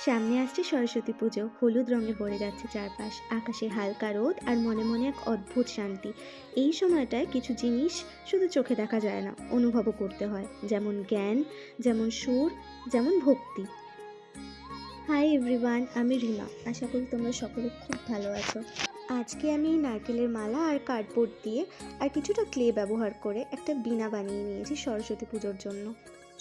সামনে আসছে সরস্বতী পুজো। হলুদ রঙে ভরে যাচ্ছে চারপাশ। আকাশে হালকা রোদ আর মনে মনে এক অদ্ভুত শান্তি। এই সময়টায় কিছু জিনিস শুধু চোখে দেখা যায় না, অনুভবও করতে হয়। যেমন জ্ঞান, যেমন সুর, যেমন ভক্তি। হাই এভরিওয়ান, আমি রিমা। আশা করি তোমরা সকলে খুব ভালো আছো। আজকে আমি নারকেলের মালা আর কার্ডবোর্ড দিয়ে আর কিছুটা ক্লে ব্যবহার করে একটা বীণা বানিয়ে নিয়েছি সরস্বতী পুজোর জন্য।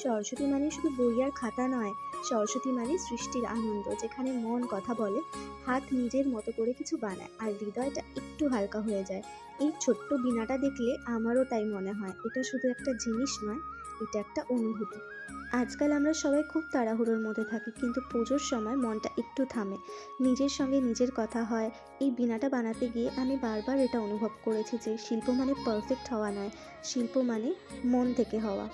সরস্বতী মানে শুধু বই আর খাতা নয়, সরস্বতী মানে সৃষ্টির আনন্দ, যেখানে মন কথা বলে, হাত নিজের মতো করে কিছু বানায় আর হৃদয়টা একটু হালকা হয়ে যায়। এই ছোট্ট বীণাটা দেখলে আমারও তাই মনে হয় এটা শুধু একটা জিনিস নয়, এটা একটা অনুভূতি। আজকাল আমরা সবাই খুব তাড়াহুড়োর মধ্যে থাকি, কিন্তু পুজোর সময় মনটা একটু থামে, নিজের সঙ্গে নিজের কথা হয়। এই বীণাটা বানাতে গিয়ে আমি বারবার এটা অনুভব করেছি যে শিল্প মানে পারফেক্ট হওয়া নয়, শিল্প মানে মন থেকে হওয়া।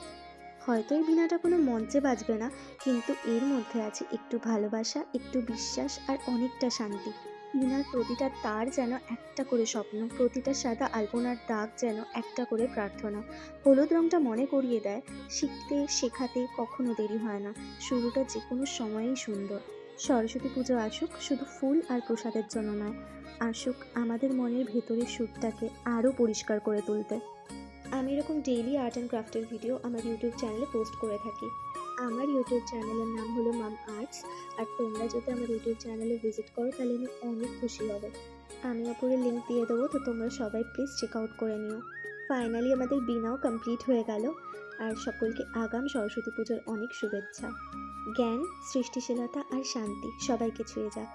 হয়তো এই বীণাটা কোনো মঞ্চে বাজবে না, কিন্তু এর মধ্যে আছে একটু ভালোবাসা, একটু বিশ্বাস আর অনেকটা শান্তি। বীণার প্রতিটা তার যেন একটা করে স্বপ্ন, প্রতিটা সাদা আলপনার দাগ যেন একটা করে প্রার্থনা। হলুদ রংটা মনে করিয়ে দেয়, শিখতে শেখাতে কখনো দেরি হয় না, শুরুটা যে কোনো সময়েই সুন্দর। সরস্বতী পুজো আসুক শুধু ফুল আর প্রসাদের জন্য নয়, আসুক আমাদের মনের ভেতরের সুরটাকে আরও পরিষ্কার করে তুলতে। আমি এরকম ডেইলি আর্ট অ্যান্ড ক্রাফটের ভিডিও আমার ইউটিউব চ্যানেলে পোস্ট করে থাকি। আমার ইউটিউব চ্যানেলের নাম হলো মাম আর্টস। আর তোমরা যদি আমার ইউটিউব চ্যানেলে ভিজিট করো তাহলে আমি অনেক খুশি হব। আমি ওপরে লিঙ্ক দিয়ে দেবো, তো তোমরা সবাই প্লিজ চেক আউট করে নিও। ফাইনালি আমাদের বীণাও কমপ্লিট হয়ে গেল। আর সকলকে আগাম সরস্বতী পুজোর অনেক শুভেচ্ছা। জ্ঞান, সৃষ্টিশীলতা আর শান্তি সবাইকে ছুঁয়ে যাক।